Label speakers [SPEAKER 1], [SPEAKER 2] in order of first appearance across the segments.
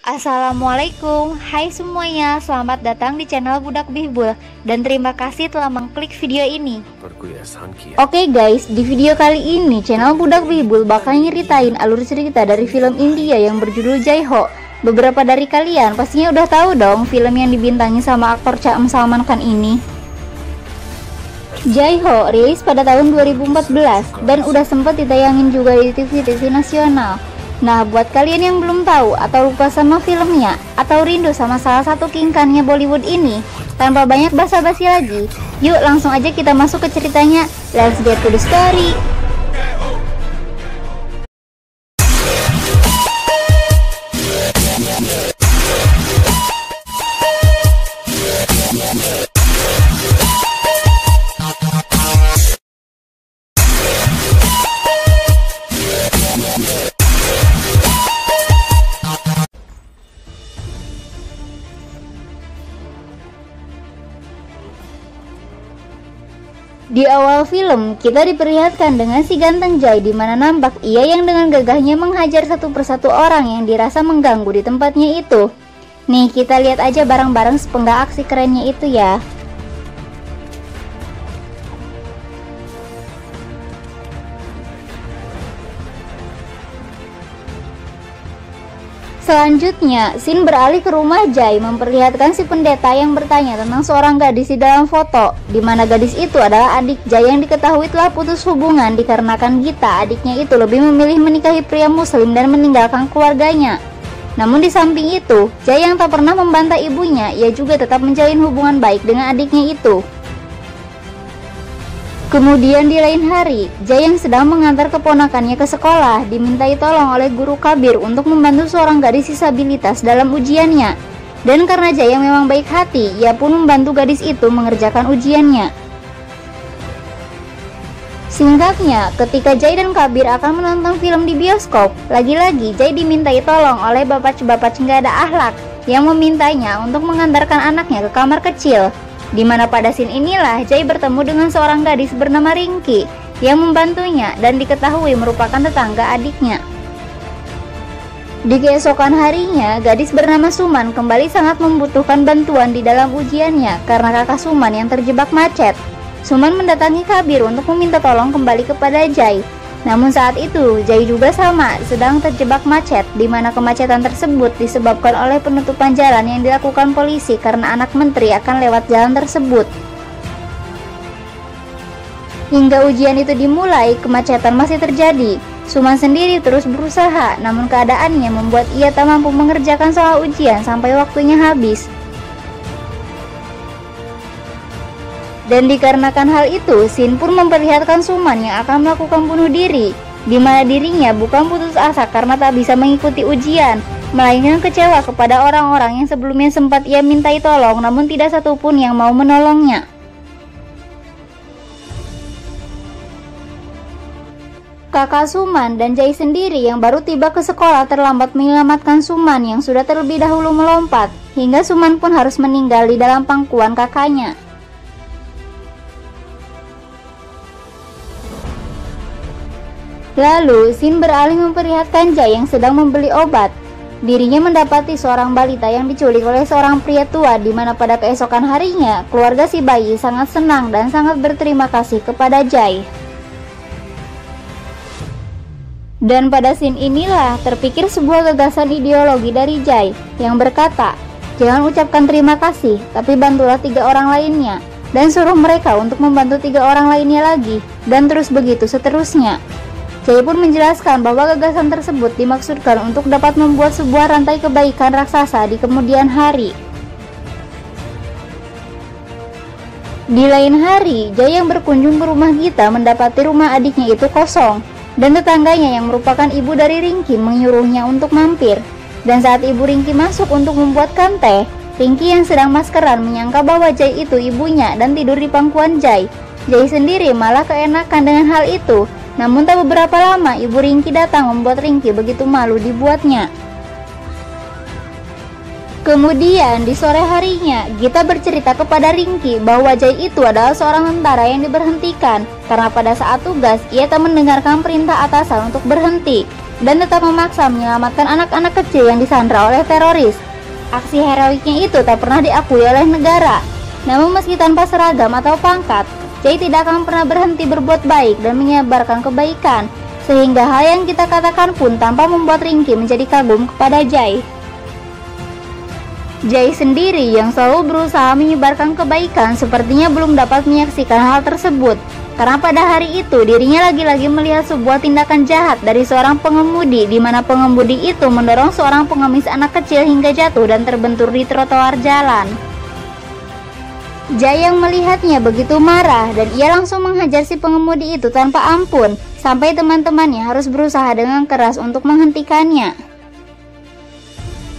[SPEAKER 1] Assalamualaikum, hai semuanya, selamat datang di channel Budak Bihbul dan terima kasih telah mengklik video ini. Oke guys, di video kali ini channel Budak Bihbul bakal nyeritain alur cerita dari film India yang berjudul Jai Ho. Beberapa dari kalian pastinya udah tahu dong film yang dibintangi sama aktor Chaam Salman Khan ini. Jai Ho rilis pada tahun 2014 dan udah sempet ditayangin juga di TV nasional. Nah, buat kalian yang belum tahu atau lupa sama filmnya atau rindu sama salah satu king khan-nya Bollywood ini, tanpa banyak basa-basi lagi, yuk langsung aja kita masuk ke ceritanya. Let's get to the story. Di awal film, kita diperlihatkan dengan si ganteng Jai, di mana nampak ia yang dengan gagahnya menghajar satu persatu orang yang dirasa mengganggu di tempatnya itu. Nih, kita lihat aja bareng-bareng sepenggal aksi kerennya itu ya. Selanjutnya, scene beralih ke rumah Jai memperlihatkan si pendeta yang bertanya tentang seorang gadis di dalam foto, di mana gadis itu adalah adik Jai yang diketahui telah putus hubungan dikarenakan Gita, adiknya itu lebih memilih menikahi pria muslim dan meninggalkan keluarganya. Namun di samping itu, Jai yang tak pernah membantai ibunya, ia juga tetap menjalin hubungan baik dengan adiknya itu. Kemudian di lain hari, Jai yang sedang mengantar keponakannya ke sekolah dimintai tolong oleh guru Kabir untuk membantu seorang gadis disabilitas dalam ujiannya. Dan karena Jai yang memang baik hati, ia pun membantu gadis itu mengerjakan ujiannya. Singkatnya, ketika Jai dan Kabir akan menonton film di bioskop, lagi-lagi Jai dimintai tolong oleh bapak nggak ada akhlak yang memintanya untuk mengantarkan anaknya ke kamar kecil. Di mana pada scene inilah Jai bertemu dengan seorang gadis bernama Rinki yang membantunya dan diketahui merupakan tetangga adiknya. Di keesokan harinya, gadis bernama Suman kembali sangat membutuhkan bantuan di dalam ujiannya karena kakak Suman yang terjebak macet. Suman mendatangi Kabir untuk meminta tolong kembali kepada Jai. Namun saat itu, Jai juga sama sedang terjebak macet, di mana kemacetan tersebut disebabkan oleh penutupan jalan yang dilakukan polisi karena anak menteri akan lewat jalan tersebut. Hingga ujian itu dimulai, kemacetan masih terjadi. Suman sendiri terus berusaha, namun keadaannya membuat ia tak mampu mengerjakan soal ujian sampai waktunya habis. Dan dikarenakan hal itu, Sin pun memperlihatkan Suman yang akan melakukan bunuh diri, di mana dirinya bukan putus asa karena tak bisa mengikuti ujian, melainkan kecewa kepada orang-orang yang sebelumnya sempat ia mintai tolong namun tidak satupun yang mau menolongnya. Kakak Suman dan Jai sendiri yang baru tiba ke sekolah terlambat menyelamatkan Suman yang sudah terlebih dahulu melompat, hingga Suman pun harus meninggal di dalam pangkuan kakaknya. Lalu, Sin beralih memperlihatkan Jai yang sedang membeli obat. Dirinya mendapati seorang balita yang diculik oleh seorang pria tua, di mana pada keesokan harinya, keluarga si bayi sangat senang dan sangat berterima kasih kepada Jai. Dan pada scene inilah terpikir sebuah gagasan ideologi dari Jai yang berkata, jangan ucapkan terima kasih, tapi bantulah 3 orang lainnya, dan suruh mereka untuk membantu 3 orang lainnya lagi, dan terus begitu seterusnya. Jai pun menjelaskan bahwa gagasan tersebut dimaksudkan untuk dapat membuat sebuah rantai kebaikan raksasa di kemudian hari. Di lain hari, Jai yang berkunjung ke rumah Gita mendapati rumah adiknya itu kosong, dan tetangganya yang merupakan ibu dari Rinki menyuruhnya untuk mampir. Dan saat ibu Rinki masuk untuk membuatkan teh, Rinki yang sedang maskeran menyangka bahwa Jai itu ibunya dan tidur di pangkuan Jai. Jai sendiri malah keenakan dengan hal itu. Namun tak beberapa lama ibu Rinki datang membuat Rinki begitu malu dibuatnya. Kemudian di sore harinya, Gita bercerita kepada Rinki bahwa Jai itu adalah seorang tentara yang diberhentikan karena pada saat tugas ia tak mendengarkan perintah atasan untuk berhenti. dan tetap memaksa menyelamatkan anak-anak kecil yang disandra oleh teroris. Aksi heroiknya itu tak pernah diakui oleh negara. Namun meski tanpa seragam atau pangkat, Jay tidak akan pernah berhenti berbuat baik dan menyebarkan kebaikan, sehingga hal yang kita katakan pun tanpa membuat Ringky menjadi kagum kepada Jay. Jay sendiri yang selalu berusaha menyebarkan kebaikan sepertinya belum dapat menyaksikan hal tersebut, karena pada hari itu dirinya lagi-lagi melihat sebuah tindakan jahat dari seorang pengemudi, di mana pengemudi itu mendorong seorang pengemis anak kecil hingga jatuh dan terbentur di trotoar jalan. Jay yang melihatnya begitu marah dan ia langsung menghajar si pengemudi itu tanpa ampun, sampai teman-temannya harus berusaha dengan keras untuk menghentikannya.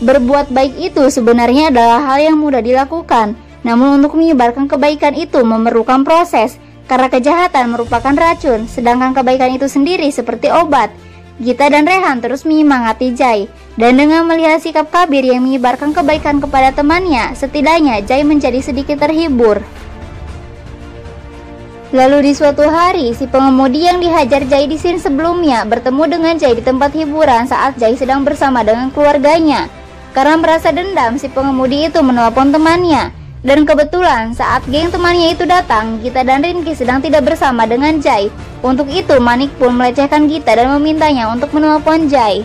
[SPEAKER 1] Berbuat baik itu sebenarnya adalah hal yang mudah dilakukan, namun untuk menyebarkan kebaikan itu memerlukan proses, karena kejahatan merupakan racun, sedangkan kebaikan itu sendiri seperti obat. Gita dan Rehan terus menyemangati Jay, dan dengan melihat sikap Kabir yang menyebarkan kebaikan kepada temannya, setidaknya Jay menjadi sedikit terhibur. Lalu di suatu hari, si pengemudi yang dihajar Jay di scene sebelumnya bertemu dengan Jay di tempat hiburan saat Jay sedang bersama dengan keluarganya. Karena merasa dendam, si pengemudi itu menelpon temannya. Dan kebetulan saat geng temannya itu datang, Gita dan Rinky sedang tidak bersama dengan Jay. Untuk itu Manik pun melecehkan Gita dan memintanya untuk menelpon Jay.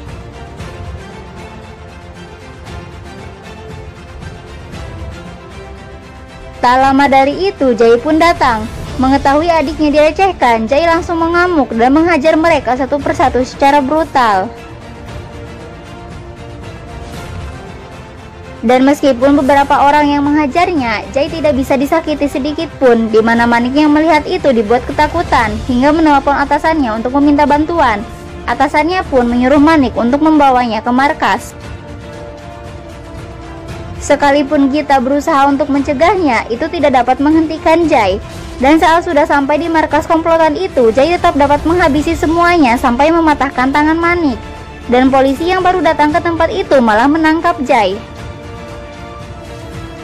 [SPEAKER 1] Tak lama dari itu Jay pun datang. Mengetahui adiknya dilecehkan, Jay langsung mengamuk dan menghajar mereka satu persatu secara brutal. Dan meskipun beberapa orang yang menghajarnya, Jay tidak bisa disakiti sedikit pun, di mana Manik yang melihat itu dibuat ketakutan hingga menelpon atasannya untuk meminta bantuan. Atasannya pun menyuruh Manik untuk membawanya ke markas. Sekalipun Gita berusaha untuk mencegahnya, itu tidak dapat menghentikan Jay. Dan saat sudah sampai di markas komplotan itu, Jay tetap dapat menghabisi semuanya sampai mematahkan tangan Manik. Dan polisi yang baru datang ke tempat itu malah menangkap Jay.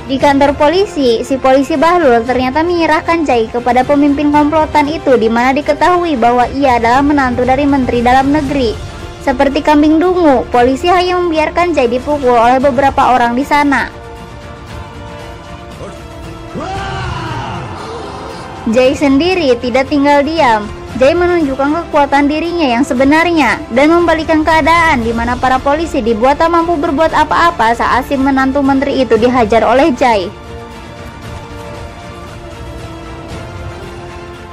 [SPEAKER 1] Di kantor polisi, si polisi Bahlul ternyata menyerahkan Jay kepada pemimpin komplotan itu, di mana diketahui bahwa ia adalah menantu dari Menteri Dalam Negeri. Seperti kambing dungu, polisi hanya membiarkan Jay dipukul oleh beberapa orang di sana. Jay sendiri tidak tinggal diam. Jay menunjukkan kekuatan dirinya yang sebenarnya dan membalikan keadaan di mana para polisi dibuat tak mampu berbuat apa-apa saat si menantu menteri itu dihajar oleh Jay.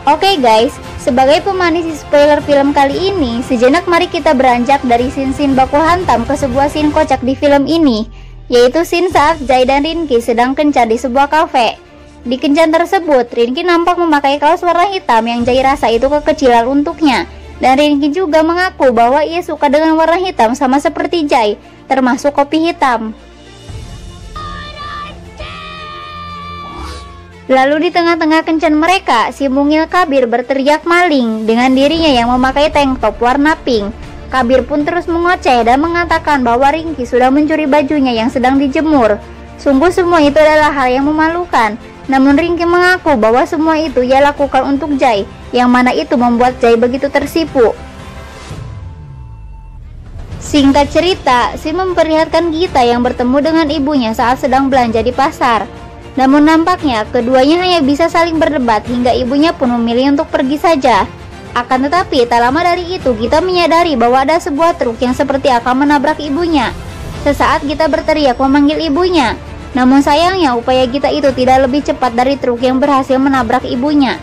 [SPEAKER 1] Oke guys, sebagai pemanis spoiler film kali ini, sejenak mari kita beranjak dari scene-scene baku hantam ke sebuah scene kocak di film ini, yaitu scene saat Jay dan Rinky sedang kencan di sebuah kafe. Di kencan tersebut, Rinky nampak memakai kaos warna hitam yang Jay rasa itu kekecilan untuknya. Dan Rinky juga mengaku bahwa ia suka dengan warna hitam sama seperti Jay, termasuk kopi hitam. Lalu di tengah-tengah kencan mereka, si mungil Kabir berteriak maling dengan dirinya yang memakai tank top warna pink. Kabir pun terus mengoceh dan mengatakan bahwa Rinky sudah mencuri bajunya yang sedang dijemur. Sungguh semua itu adalah hal yang memalukan. Namun Rinky mengaku bahwa semua itu ia lakukan untuk Jay, yang mana itu membuat Jay begitu tersipu. Singkat cerita, si memperlihatkan Gita yang bertemu dengan ibunya saat sedang belanja di pasar. Namun nampaknya keduanya hanya bisa saling berdebat hingga ibunya pun memilih untuk pergi saja. Akan tetapi tak lama dari itu Gita menyadari bahwa ada sebuah truk yang seperti akan menabrak ibunya. Sesaat Gita berteriak memanggil ibunya. Namun sayangnya upaya Gita itu tidak lebih cepat dari truk yang berhasil menabrak ibunya.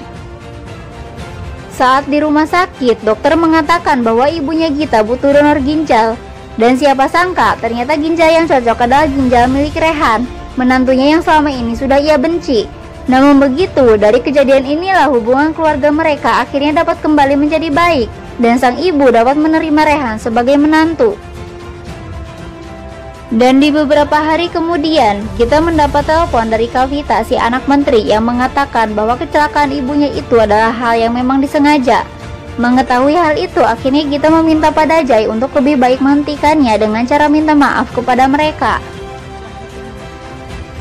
[SPEAKER 1] Saat di rumah sakit, dokter mengatakan bahwa ibunya Gita butuh donor ginjal. Dan siapa sangka ternyata ginjal yang cocok adalah ginjal milik Rehan, menantunya yang selama ini sudah ia benci. Namun begitu, dari kejadian inilah hubungan keluarga mereka akhirnya dapat kembali menjadi baik, dan sang ibu dapat menerima Rehan sebagai menantu. Dan di beberapa hari kemudian, kita mendapat telepon dari Kavita, si anak menteri, yang mengatakan bahwa kecelakaan ibunya itu adalah hal yang memang disengaja. Mengetahui hal itu, akhirnya kita meminta pada Jay untuk lebih baik menghentikannya dengan cara minta maaf kepada mereka.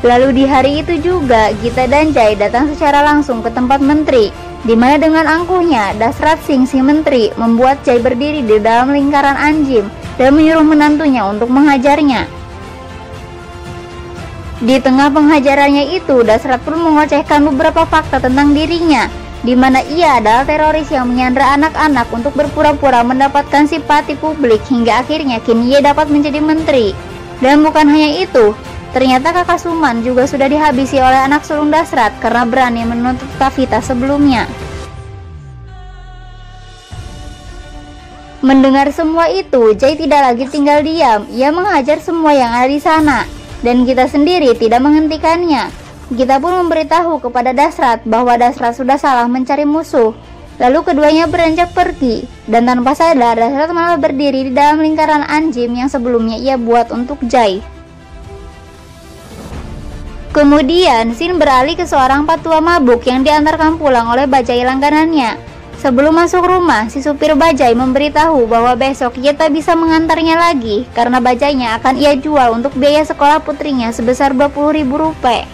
[SPEAKER 1] Lalu di hari itu juga, Gita dan Jay datang secara langsung ke tempat menteri. di mana dengan angkuhnya Dasrat Singh si menteri membuat Jai berdiri di dalam lingkaran anjing dan menyuruh menantunya untuk menghajarnya. Di tengah penghajarannya itu, Dasrat pun mengocehkan beberapa fakta tentang dirinya, di mana ia adalah teroris yang menyandra anak-anak untuk berpura-pura mendapatkan simpati publik hingga akhirnya kini ia dapat menjadi menteri. Dan bukan hanya itu, ternyata kakak Suman juga sudah dihabisi oleh anak sulung Dasrat karena berani menuntut Kavita sebelumnya. Mendengar semua itu, Jai tidak lagi tinggal diam. Ia menghajar semua yang ada di sana, dan kita sendiri tidak menghentikannya. Kita pun memberitahu kepada Dasrat bahwa Dasrat sudah salah mencari musuh. Lalu keduanya beranjak pergi, dan tanpa sadar Dasrat malah berdiri di dalam lingkaran anjing yang sebelumnya ia buat untuk Jai. Kemudian scene beralih ke seorang patua mabuk yang diantarkan pulang oleh bajai langganannya. Sebelum masuk rumah, si supir bajai memberitahu bahwa besok ia tak bisa mengantarnya lagi karena bajainya akan ia jual untuk biaya sekolah putrinya sebesar 20.000 rupiah.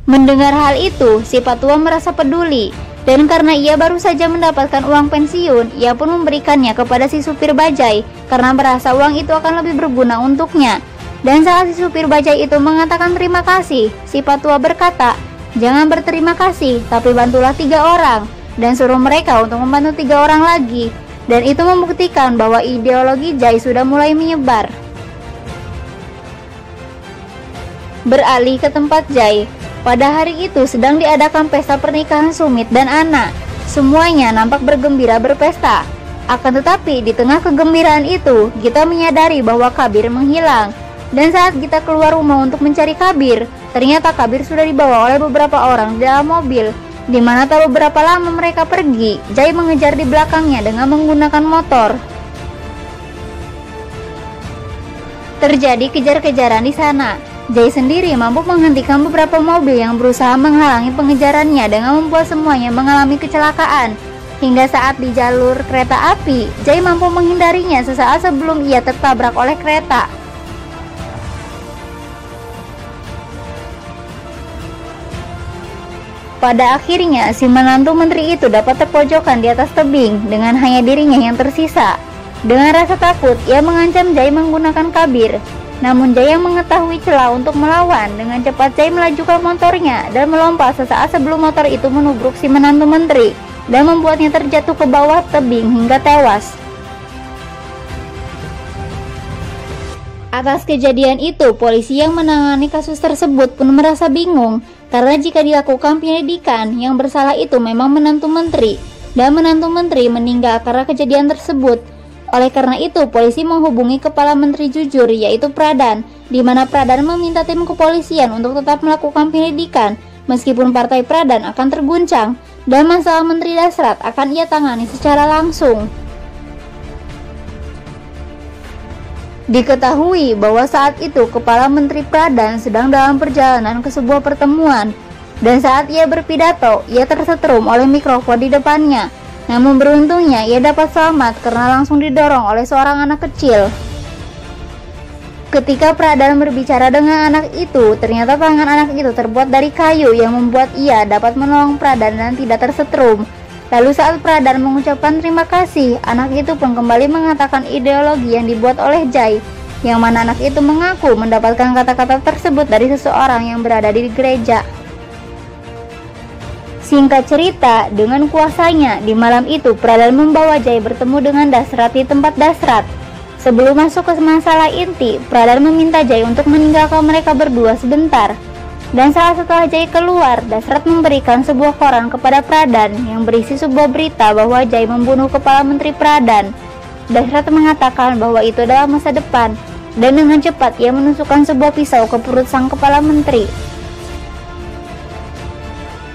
[SPEAKER 1] Mendengar hal itu, si patua merasa peduli, dan karena ia baru saja mendapatkan uang pensiun, ia pun memberikannya kepada si supir bajai karena merasa uang itu akan lebih berguna untuknya. Dan saat si supir bajai itu mengatakan terima kasih, si patua berkata, "Jangan berterima kasih, tapi bantulah 3 orang," dan suruh mereka untuk membantu 3 orang lagi. Dan itu membuktikan bahwa ideologi Jai sudah mulai menyebar. Beralih ke tempat Jai. Pada hari itu sedang diadakan pesta pernikahan Sumit dan Ana. Semuanya nampak bergembira berpesta. Akan tetapi di tengah kegembiraan itu, kita menyadari bahwa Kabir menghilang. Dan saat kita keluar rumah untuk mencari Kabir, ternyata Kabir sudah dibawa oleh beberapa orang di dalam mobil. Di mana tak beberapa lama mereka pergi, Jai mengejar di belakangnya dengan menggunakan motor. Terjadi kejar-kejaran di sana. Jai sendiri mampu menghentikan beberapa mobil yang berusaha menghalangi pengejarannya dengan membuat semuanya mengalami kecelakaan. Hingga saat di jalur kereta api, Jai mampu menghindarinya sesaat sebelum ia tertabrak oleh kereta. Pada akhirnya, si menantu menteri itu dapat terpojokkan di atas tebing dengan hanya dirinya yang tersisa. Dengan rasa takut, ia mengancam Jai menggunakan Kabir. Namun Jai yang mengetahui celah untuk melawan, dengan cepat Jai melajukan motornya dan melompat sesaat sebelum motor itu menubruk si menantu menteri dan membuatnya terjatuh ke bawah tebing hingga tewas. Atas kejadian itu, polisi yang menangani kasus tersebut pun merasa bingung karena jika dilakukan penyelidikan, yang bersalah itu memang menantu menteri dan menantu menteri meninggal karena kejadian tersebut. Oleh karena itu, polisi menghubungi Kepala Menteri Jujur yaitu Pradhan, di mana Pradhan meminta tim kepolisian untuk tetap melakukan penyelidikan meskipun partai Pradhan akan terguncang dan masalah Menteri Dasrat akan ia tangani secara langsung. Diketahui bahwa saat itu Kepala Menteri Pradhan sedang dalam perjalanan ke sebuah pertemuan, dan saat ia berpidato, ia tersetrum oleh mikrofon di depannya. Namun beruntungnya ia dapat selamat karena langsung didorong oleh seorang anak kecil. Ketika Pradhan berbicara dengan anak itu, ternyata tangan anak itu terbuat dari kayu yang membuat ia dapat menolong Pradhan dan tidak tersetrum. Lalu saat Pradhan mengucapkan terima kasih, anak itu pun kembali mengatakan ideologi yang dibuat oleh Jai, yang mana anak itu mengaku mendapatkan kata-kata tersebut dari seseorang yang berada di gereja. Singkat cerita, dengan kuasanya, di malam itu Pradhan membawa Jai bertemu dengan Dasrat di tempat Dasrat. Sebelum masuk ke masalah inti, Pradhan meminta Jai untuk meninggalkan mereka berdua sebentar. Dan saat setelah Jai keluar, Dasrat memberikan sebuah koran kepada Pradhan yang berisi sebuah berita bahwa Jai membunuh Kepala Menteri Pradhan. Dasrat mengatakan bahwa itu adalah masa depan, dan dengan cepat ia menusukkan sebuah pisau ke perut sang Kepala Menteri.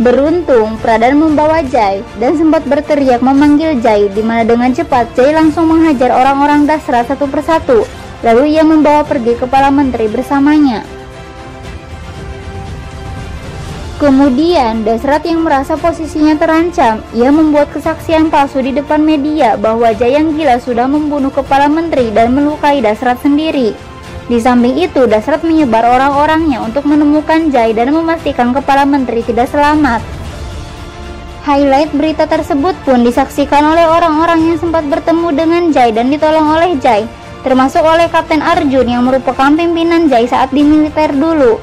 [SPEAKER 1] Beruntung, Pradhan membawa Jai dan sempat berteriak memanggil Jai, di mana dengan cepat Jai langsung menghajar orang-orang Dasrat satu persatu. Lalu ia membawa pergi Kepala Menteri bersamanya. Kemudian, Dasrat yang merasa posisinya terancam, ia membuat kesaksian palsu di depan media bahwa Jai yang gila sudah membunuh Kepala Menteri dan melukai Dasrat sendiri. Di samping itu, Dasrat menyebar orang-orangnya untuk menemukan Jai dan memastikan Kepala Menteri tidak selamat. Highlight berita tersebut pun disaksikan oleh orang-orang yang sempat bertemu dengan Jai dan ditolong oleh Jai, termasuk oleh Kapten Arjun yang merupakan pimpinan Jai saat di militer dulu.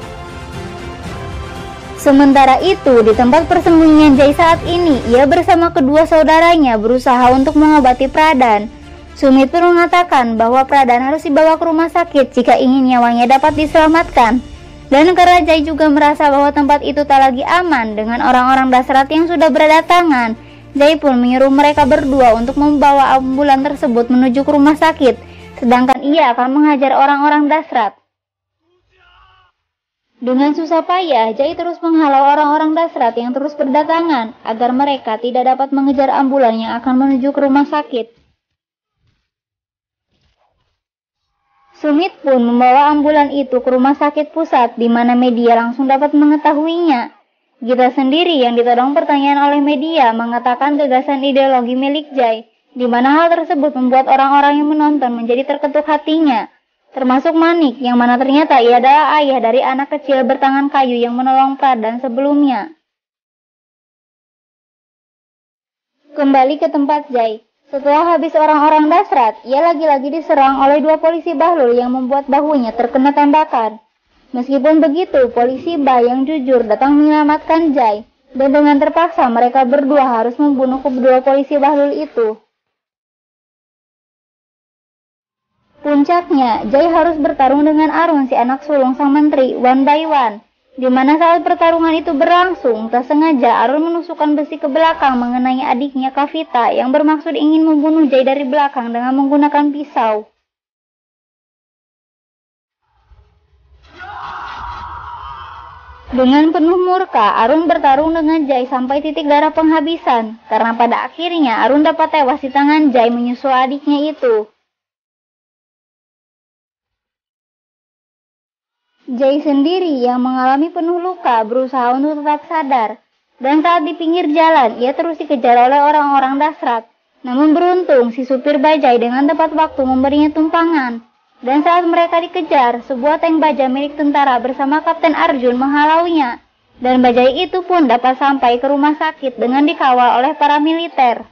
[SPEAKER 1] Sementara itu, di tempat persembunyian Jai saat ini, ia bersama kedua saudaranya berusaha untuk mengobati Pradhan. Sumit pun mengatakan bahwa Pradhan harus dibawa ke rumah sakit jika ingin nyawanya dapat diselamatkan. Dan karena Jai juga merasa bahwa tempat itu tak lagi aman dengan orang-orang Dasrat yang sudah berdatangan, Jai pun menyuruh mereka berdua untuk membawa ambulan tersebut menuju ke rumah sakit, sedangkan ia akan menghajar orang-orang Dasrat. Dengan susah payah, Jai terus menghalau orang-orang Dasrat yang terus berdatangan agar mereka tidak dapat mengejar ambulan yang akan menuju ke rumah sakit. Sumit pun membawa ambulan itu ke rumah sakit pusat di mana media langsung dapat mengetahuinya. Gita sendiri yang ditodong pertanyaan oleh media mengatakan gagasan ideologi milik Jai, di mana hal tersebut membuat orang-orang yang menonton menjadi terketuk hatinya. Termasuk Manik, yang mana ternyata ia adalah ayah dari anak kecil bertangan kayu yang menolong Pradhan sebelumnya. Kembali ke tempat Jai. Setelah habis orang-orang Dasrat, ia lagi-lagi diserang oleh dua polisi Bahlul yang membuat bahunya terkena tembakan. Meskipun begitu, polisi Ba yang jujur datang menyelamatkan Jai, dan dengan terpaksa mereka berdua harus membunuh kedua polisi Bahlul itu. Puncaknya, Jai harus bertarung dengan Arun, si anak sulung sang menteri, one by one. Di mana saat pertarungan itu berlangsung, tak sengaja Arun menusukkan besi ke belakang mengenai adiknya Kavita yang bermaksud ingin membunuh Jai dari belakang dengan menggunakan pisau. Dengan penuh murka, Arun bertarung dengan Jai sampai titik darah penghabisan, karena pada akhirnya Arun dapat tewas di tangan Jai menyusul adiknya itu. Jai sendiri yang mengalami penuh luka berusaha untuk tetap sadar, dan saat di pinggir jalan ia terus dikejar oleh orang-orang Dasrat. Namun beruntung si supir bajai dengan tepat waktu memberinya tumpangan, dan saat mereka dikejar, sebuah tank baja milik tentara bersama Kapten Arjun menghalaunya, dan bajai itu pun dapat sampai ke rumah sakit dengan dikawal oleh para militer.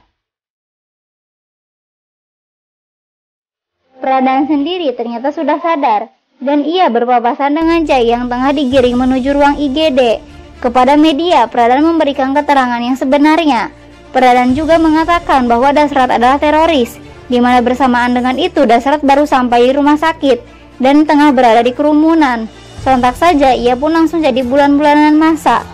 [SPEAKER 1] Pradhan sendiri ternyata sudah sadar, dan ia berpapasan dengan Jai yang tengah digiring menuju ruang IGD. Kepada media, Pradhan memberikan keterangan yang sebenarnya. Pradhan juga mengatakan bahwa Dasrat adalah teroris, di mana bersamaan dengan itu Dasrat baru sampai di rumah sakit dan tengah berada di kerumunan. Sontak saja ia pun langsung jadi bulan-bulanan masa.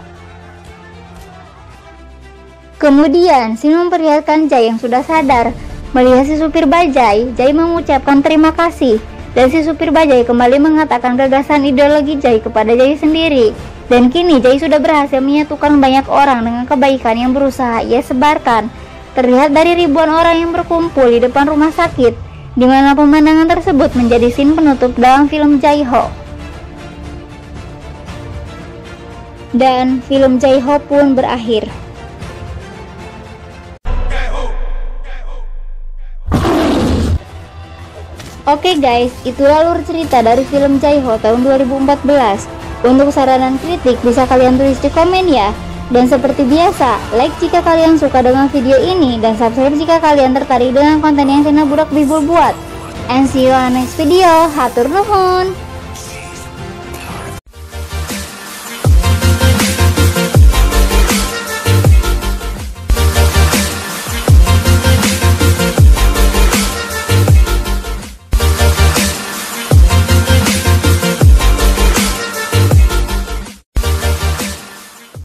[SPEAKER 1] Kemudian, Sin memperlihatkan Jai yang sudah sadar. Melihat si supir bajai, Jai mengucapkan terima kasih. Dan si supir bajai kembali mengatakan gagasan ideologi Jai kepada Jai sendiri. Dan kini Jai sudah berhasil menyatukan banyak orang dengan kebaikan yang berusaha ia sebarkan. Terlihat dari ribuan orang yang berkumpul di depan rumah sakit, di mana pemandangan tersebut menjadi scene penutup dalam film Jaiho. Dan film Jaiho pun berakhir. Oke guys, itulah alur cerita dari film Jaiho tahun 2014. Untuk saran dan kritik bisa kalian tulis di komen ya. Dan seperti biasa, like jika kalian suka dengan video ini dan subscribe jika kalian tertarik dengan konten yang Channel Budak Bibul buat. And see you on next video. Hatur nuhun.